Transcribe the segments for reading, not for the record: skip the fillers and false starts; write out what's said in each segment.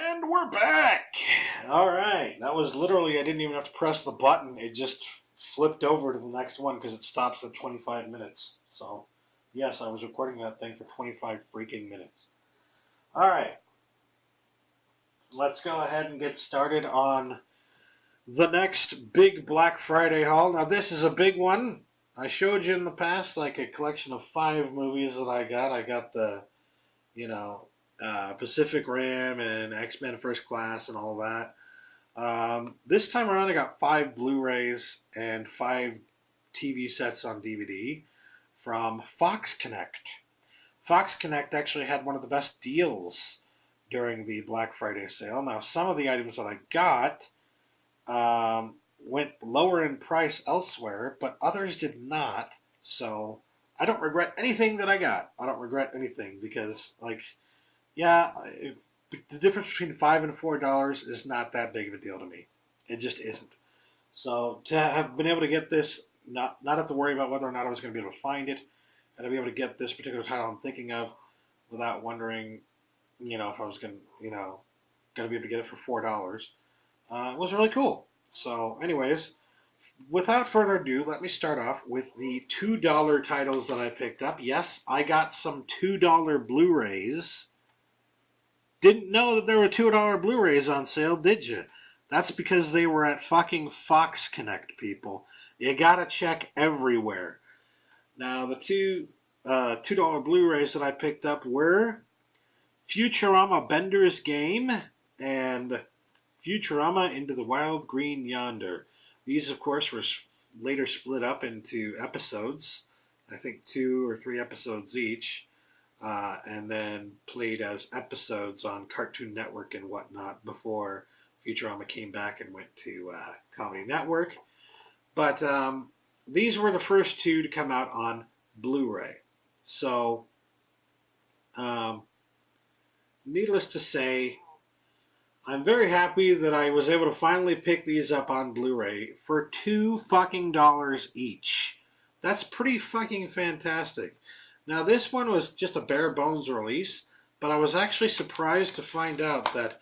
And we're back. All right. That was literally, I didn't even have to press the button. It just flipped over to the next one because it stops at 25 minutes. So, yes, I was recording that thing for 25 freaking minutes. All right. Let's go ahead and get started on the next big Black Friday haul. Now, this is a big one. I showed you in the past like a collection of 5 movies that I got. I got the, Pacific Rim and X-Men First Class and all that. This time around, I got 5 Blu-rays and 5 TV sets on DVD from Fox Connect. Fox Connect actually had one of the best deals during the Black Friday sale. Now, some of the items that I got went lower in price elsewhere, but others did not. So I don't regret anything that I got. I don't regret anything because, the difference between $5 and $4 is not that big of a deal to me. It just isn't. So to have been able to get this, not have to worry about whether or not I was going to be able to find it, and to be able to get this particular title I'm thinking of without wondering, if I was going to be able to get it for $4, it was really cool. So, anyways, without further ado, let me start off with the $2 titles that I picked up. Yes, I got some $2 Blu-rays. Didn't know that there were $2 Blu-rays on sale, did you? That's because they were at fucking Fox Connect, people. You gotta check everywhere. Now, the $2 Blu-rays that I picked up were Futurama Bender's Game and Futurama Into the Wild Green Yonder. These, of course, were later split up into episodes. I think 2 or 3 episodes each. And then played as episodes on Cartoon Network and whatnot before Futurama came back and went to Comedy Network. But these were the first 2 to come out on Blu-ray. So, needless to say, I'm very happy that I was able to finally pick these up on Blu-ray for $2 fucking each. That's pretty fucking fantastic. Now, this one was just a bare bones release, but I was actually surprised to find out that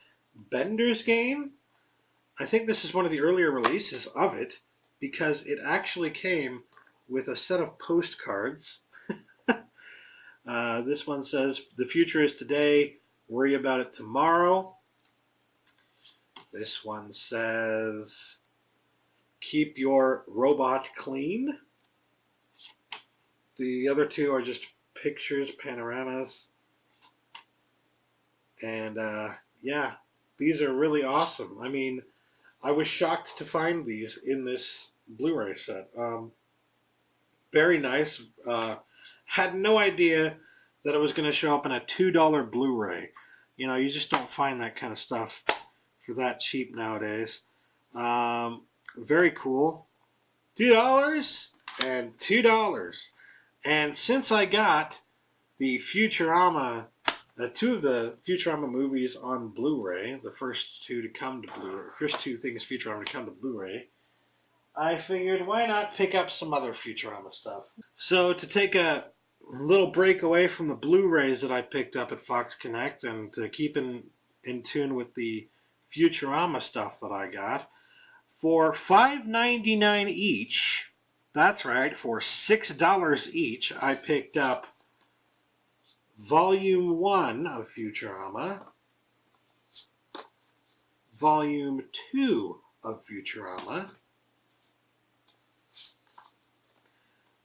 Bender's Game, I think this is one of the earlier releases of it, because it actually came with a set of postcards. This one says, "The future is today, worry about it tomorrow." This one says, "Keep your robot clean." The other 2 are just pictures, panoramas. And, these are really awesome. I mean, I was shocked to find these in this Blu-ray set. Very nice. Had no idea that it was going to show up in a $2 Blu-ray. You just don't find that kind of stuff for that cheap nowadays. Very cool. $2 and $2. And since I got the Futurama, 2 of the Futurama movies on Blu-ray, the first 2 to come to Blu-ray, first 2 things Futurama to come to Blu-ray, I figured why not pick up some other Futurama stuff. So to take a little break away from the Blu-rays that I picked up at Fox Connect and to keep in tune with the Futurama stuff that I got, for $5.99 each, that's right, for $6 each, I picked up Volume 1 of Futurama, Volume 2 of Futurama,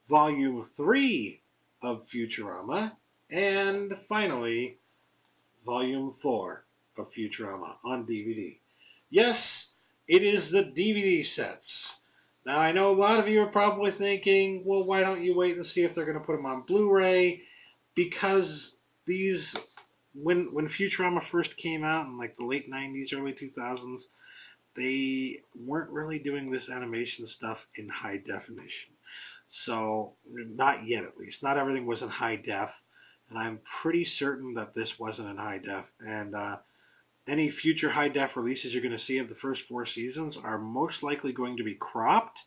Volume 3 of Futurama, and finally, Volume 4 of Futurama on DVD. Yes, it is the DVD sets. Now, I know a lot of you are probably thinking, well, why don't you wait and see if they're going to put them on Blu-ray? Because these, when Futurama first came out in like the late 90s, early 2000s, they weren't really doing this animation stuff in high definition. So, not yet at least. Not everything was in high def. And I'm pretty certain that this wasn't in high def. And any future high def releases you're going to see of the first 4 seasons are most likely going to be cropped.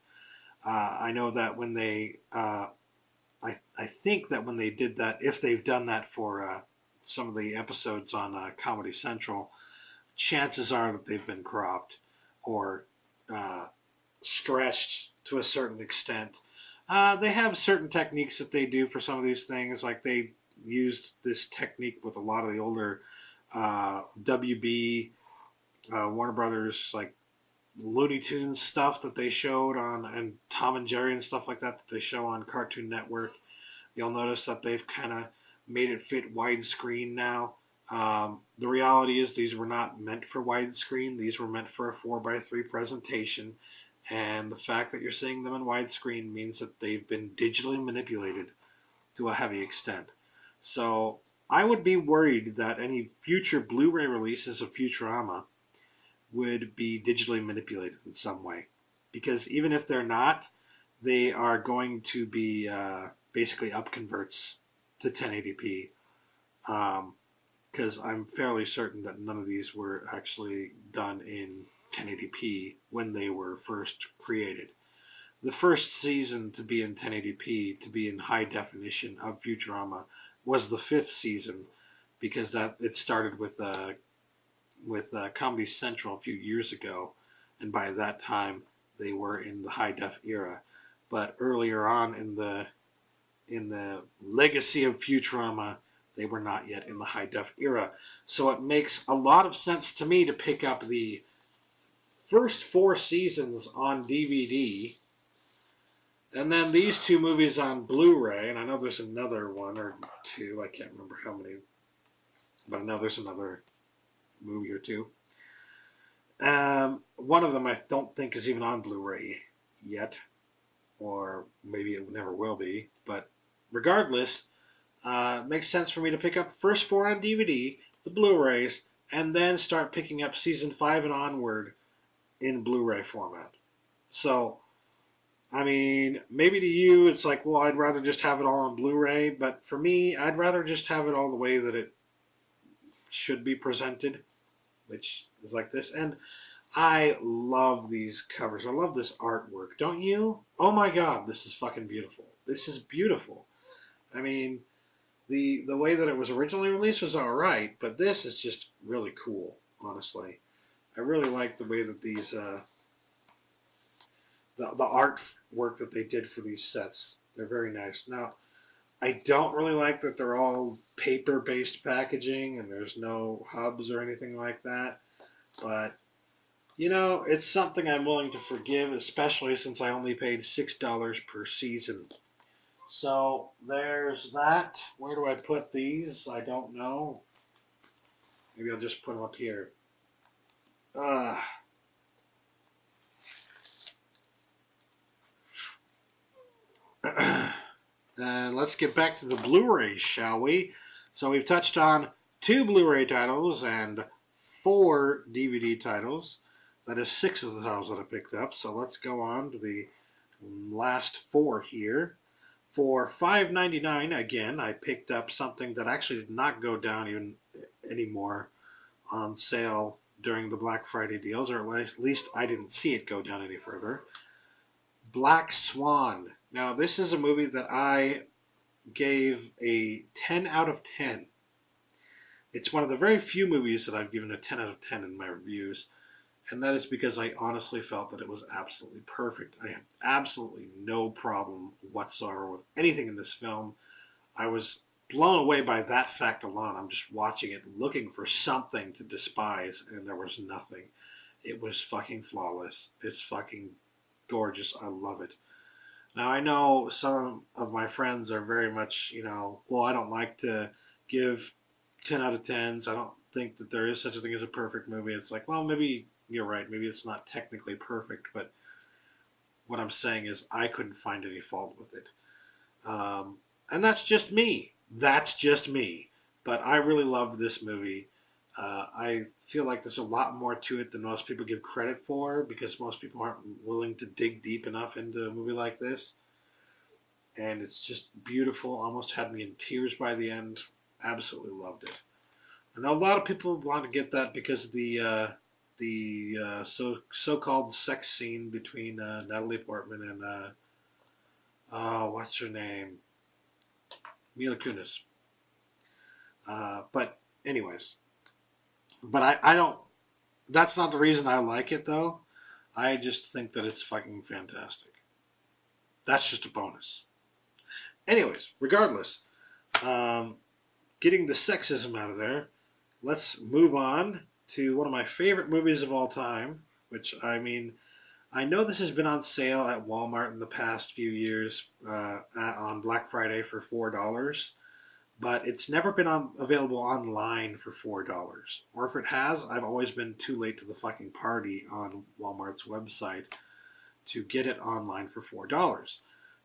I know that when they, I think that when they did that, if they've done that for some of the episodes on Comedy Central, chances are that they've been cropped or uh, stretched to a certain extent. They have certain techniques that they do for some of these things, like they used this technique with a lot of the older WB Warner Brothers like Looney Tunes stuff that they showed on, and Tom and Jerry and stuff like that they show on Cartoon Network. You'll notice that they've kind of made it fit widescreen now. The reality is these were not meant for widescreen. These were meant for a 4:3 presentation. And the fact that you're seeing them in widescreen means that they've been digitally manipulated to a heavy extent. So I would be worried that any future Blu-ray releases of Futurama would be digitally manipulated in some way. Because even if they're not, they are going to be basically upconverts to 1080p. Because I'm fairly certain that none of these were actually done in 1080p when they were first created. The first season to be in 1080p, to be in high definition of Futurama, was the fifth season, because that it started with Comedy Central a few years ago, and by that time they were in the high def era. But earlier on in the legacy of Futurama, they were not yet in the high def era. So it makes a lot of sense to me to pick up the first 4 seasons on DVD, and then these 2 movies on Blu-ray, and I know there's another one or two, I can't remember how many, but I know there's another movie or two. One of them I don't think is even on Blu-ray yet, or maybe it never will be, but regardless, it makes sense for me to pick up the first 4 on DVD, the Blu-rays, and then start picking up season 5 and onward in Blu-ray format. So, I mean, maybe to you it's like, well, I'd rather just have it all on Blu-ray, but for me, I'd rather just have it all the way that it should be presented, which is like this. And I love these covers. I love this artwork. Don't you? Oh my god, this is fucking beautiful. This is beautiful. I mean, the way that it was originally released was alright, but this is just really cool, honestly. I really like the way that these the artwork that they did for these sets. They're very nice. Now, I don't really like that they're all paper-based packaging and there's no hubs or anything like that. But, you know, it's something I'm willing to forgive, especially since I only paid $6 per season. So, there's that. Where do I put these? I don't know. Maybe I'll just put them up here. And let's get back to the Blu-rays, shall we? So we've touched on 2 Blu-ray titles and 4 DVD titles. That is 6 of the titles that I picked up. So let's go on to the last 4 here. For $5.99, again, I picked up something that actually did not go down even anymore on sale during the Black Friday deals, or at least I didn't see it go down any further. Black Swan. Now, this is a movie that I gave a 10 out of 10. It's one of the very few movies that I've given a 10 out of 10 in my reviews, and that is because I honestly felt that it was absolutely perfect. I had absolutely no problem whatsoever with anything in this film. I was blown away by that fact alone. I'm just watching it, looking for something to despise, and there was nothing. It was fucking flawless. It's fucking gorgeous. I love it. Now, I know some of my friends are very much, well, I don't like to give 10 out of 10s. I don't think that there is such a thing as a perfect movie. It's like, well, maybe you're right. Maybe it's not technically perfect, but what I'm saying is I couldn't find any fault with it. And that's just me. That's just me. But I really loved this movie. I feel like there's a lot more to it than most people give credit for, because most people aren't willing to dig deep enough into a movie like this. And it's just beautiful. Almost had me in tears by the end. Absolutely loved it. I know a lot of people want to get that because of the so-called sex scene between Natalie Portman and what's her name, Mila Kunis. But anyways. But I don't That's not the reason I like it, though. I just think that it's fucking fantastic. That's just a bonus. Anyways, regardless, um, getting the sexism out of there, let's move on to one of my favorite movies of all time, which, I mean, I know this has been on sale at Walmart in the past few years on Black Friday for $4, but it's never been available online for $4. Or if it has, I've always been too late to the fucking party on Walmart's website to get it online for $4.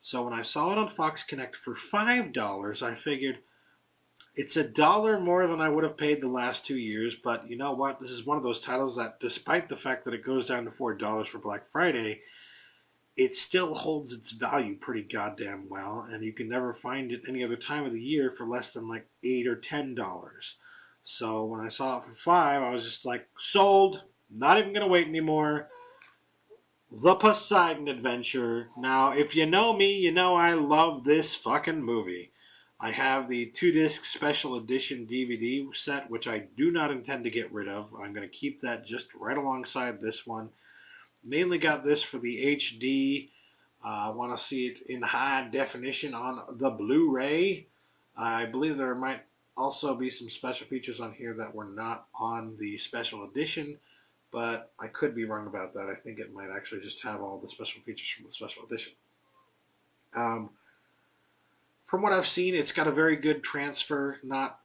So when I saw it on Fox Connect for $5, I figured it's $1 more than I would have paid the last 2 years. But you know what? This is one of those titles that, despite the fact that it goes down to $4 for Black Friday, it still holds its value pretty goddamn well, and you can never find it any other time of the year for less than like $8 or $10. So when I saw it for 5, I was just like, sold. Not even gonna wait anymore. The Poseidon Adventure. Now, if you know me, you know I love this fucking movie. I have the 2-disc special edition DVD set, which I do not intend to get rid of. I'm going to keep that just right alongside this one. Mainly got this for the HD. I want to see it in high definition on the Blu-ray. I believe there might also be some special features on here that were not on the special edition, but I could be wrong about that. I think it might actually just have all the special features from the special edition. From what I've seen, it's got a very good transfer. Not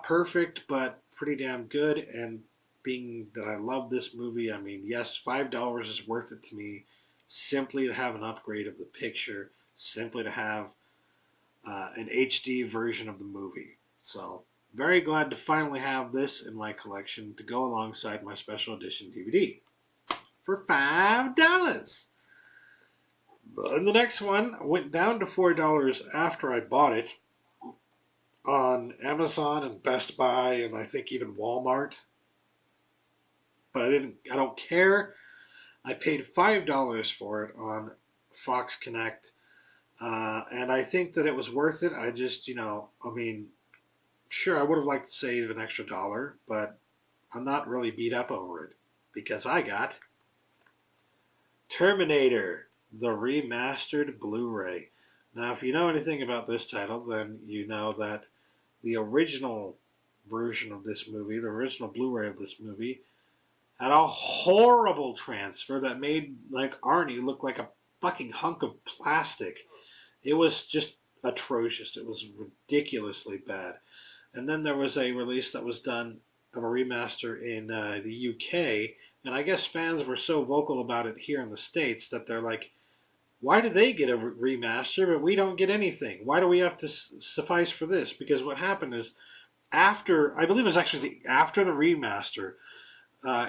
perfect, but pretty damn good. And being that I love this movie, I mean, yes, $5 is worth it to me simply to have an upgrade of the picture, simply to have an HD version of the movie. So, very glad to finally have this in my collection to go alongside my special edition DVD for $5. And the next one went down to $4 after I bought it on Amazon and Best Buy and I think even Walmart. But I don't care. I paid $5 for it on Fox Connect. And I think that it was worth it. I just, sure, I would have liked to save an extra dollar, but I'm not really beat up over it because I got Terminator, the remastered Blu-ray. Now, if you know anything about this title, then you know that the original version of this movie, the original Blu-ray of this movie, had a horrible transfer that made like Arnie look like a fucking hunk of plastic. It was just atrocious. It was ridiculously bad. And then there was a release that was done of a remaster in the UK, and I guess fans were so vocal about it here in the States that they're like, why do they get a remaster but we don't get anything? Why do we have to suffice for this? Because what happened is I believe it was actually after the remaster,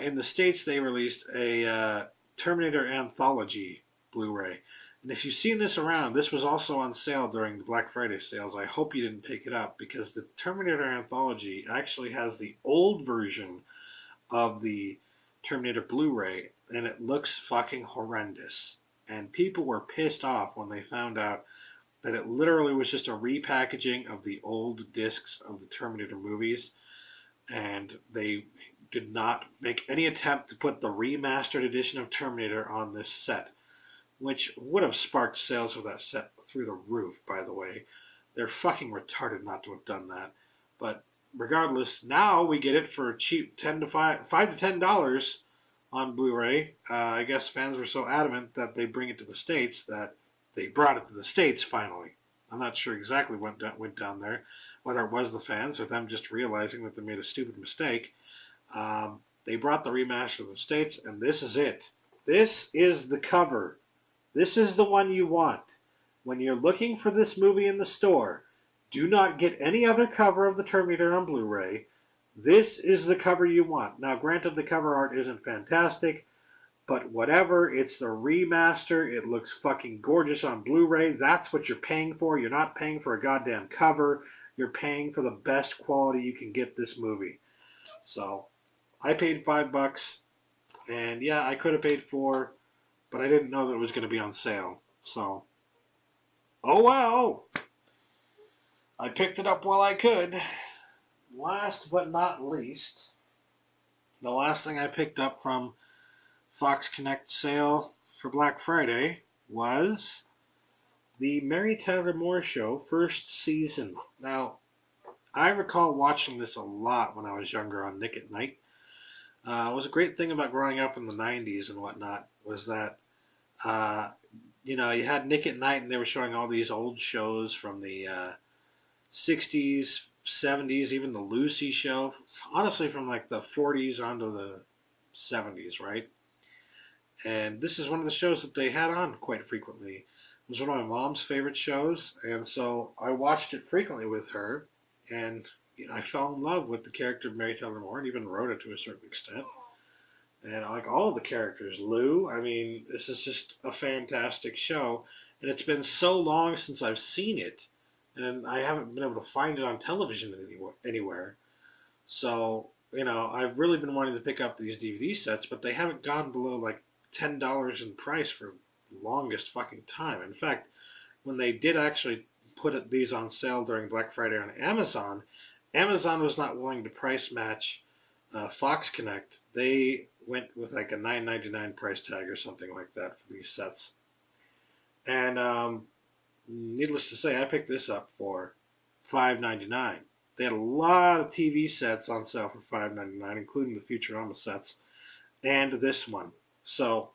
in the States they released a Terminator Anthology Blu-ray. And if you've seen this around, this was also on sale during the Black Friday sales. I hope you didn't pick it up because the Terminator Anthology actually has the old version of the Terminator Blu-ray, and it looks fucking horrendous. And people were pissed off when they found out that it literally was just a repackaging of the old discs of the Terminator movies, and they did not make any attempt to put the remastered edition of Terminator on this set, which would have sparked sales of that set through the roof, by the way. They're fucking retarded not to have done that. But regardless, now we get it for cheap $5 to $10 on Blu-ray. I guess fans were so adamant that they bring it to the States that they brought it to the States finally. I'm not sure exactly what went down there, whether it was the fans or them just realizing that they made a stupid mistake. They brought the remaster to the States, and this is it. This is the cover. This is the one you want. When you're looking for this movie in the store, do not get any other cover of the Terminator on Blu-ray. This is the cover you want. Now, granted, the cover art isn't fantastic, but whatever. It's the remaster. It looks fucking gorgeous on Blu-ray. That's what you're paying for. You're not paying for a goddamn cover. You're paying for the best quality you can get this movie. So, I paid $5, and yeah, I could have paid $4, but I didn't know that it was going to be on sale. So, oh well. I picked it up while I could. Last but not least, the last thing I picked up from Fox Connect sale for Black Friday was the Mary Tyler Moore Show first season. Now, I recall watching this a lot when I was younger on Nick at Night. It was a great thing about growing up in the 90s and whatnot was that, uh, you had Nick at Night and they were showing all these old shows from the 60s, 70s, even the Lucy show. Honestly, from like the 40s onto the 70s, right? And this is one of the shows that they had on quite frequently. It was one of my mom's favorite shows, and so I watched it frequently with her, and I fell in love with the character of Mary Tyler Moore, and even wrote it to a certain extent. And I like all of the characters. Lou, I mean, this is just a fantastic show, and it's been so long since I've seen it, and I haven't been able to find it on television anywhere. So, I've really been wanting to pick up these DVD sets, but they haven't gone below like $10 in price for the longest fucking time. In fact, when they did actually put these on sale during Black Friday on Amazon, Amazon was not willing to price match Fox Connect. They went with like a $9.99 price tag or something like that for these sets. And needless to say, I picked this up for $5.99. They had a lot of TV sets on sale for $5.99, including the Futurama sets, and this one. So,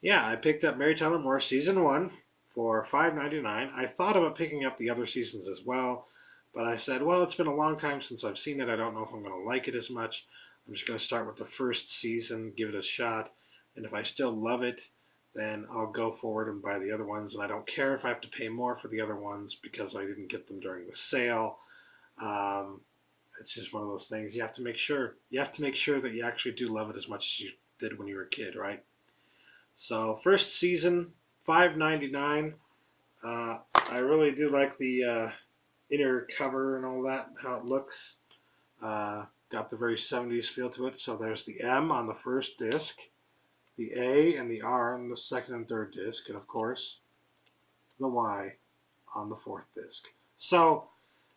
yeah, I picked up Mary Tyler Moore Season 1 for $5.99. I thought about picking up the other seasons as well, but I said, well, it's been a long time since I've seen it. I don't know if I'm going to like it as much. I'm just going to start with the first season, give it a shot, and if I still love it, then I'll go forward and buy the other ones. And I don't care if I have to pay more for the other ones because I didn't get them during the sale. It's just one of those things. You have to make sure. You have to make sure that you actually do love it as much as you did when you were a kid, right? So first season, $5.99. I really do like the inner cover and all that, how it looks. Got the very 70s feel to it. So there's the M on the first disc, the A and the R on the second and third disc, and of course the Y on the fourth disc. So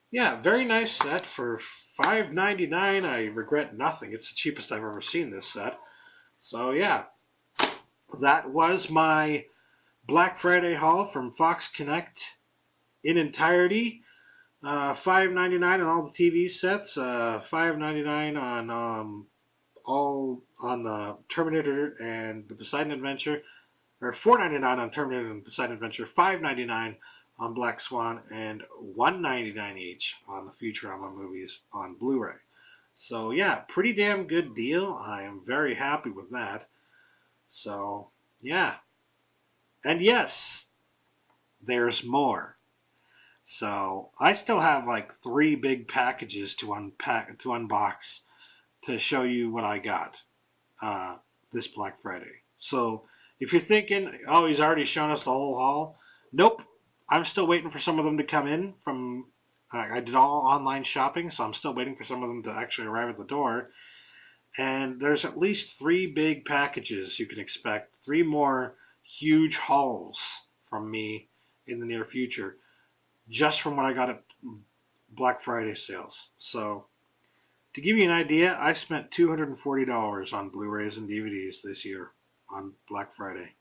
yeah, very nice set for $5.99. I regret nothing. It's the cheapest I've ever seen this set. So yeah, that was my Black Friday haul from Fox Connect in entirety. $5.99 on all the TV sets. $5.99 on all on the Terminator and the Poseidon Adventure, or $4.99 on Terminator and Poseidon Adventure. $5.99 on Black Swan, and $1.99 each on the Futurama movies on Blu-ray. So yeah, pretty damn good deal. I am very happy with that. So yeah, and yes, there's more. So I still have like 3 big packages to unbox to show you what I got this Black Friday. So if you're thinking, oh, he's already shown us the whole haul, nope. I'm still waiting for some of them to come in from. I did all online shopping, so I'm still waiting for some of them to actually arrive at the door. And there's at least 3 big packages you can expect. 3 more huge hauls from me in the near future, just from what I got at Black Friday sales. So to give you an idea, I spent $240 on Blu-rays and DVDs this year on Black Friday.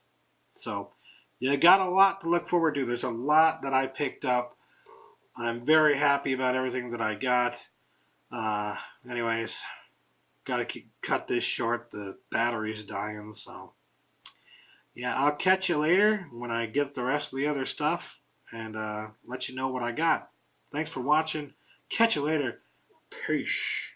So you got a lot to look forward to. There's a lot that I picked up. I'm very happy about everything that I got. Anyways, got to cut this short. The battery's dying, so yeah, I'll catch you later when I get the rest of the other stuff and let you know what I got. Thanks for watching. Catch you later. Peace.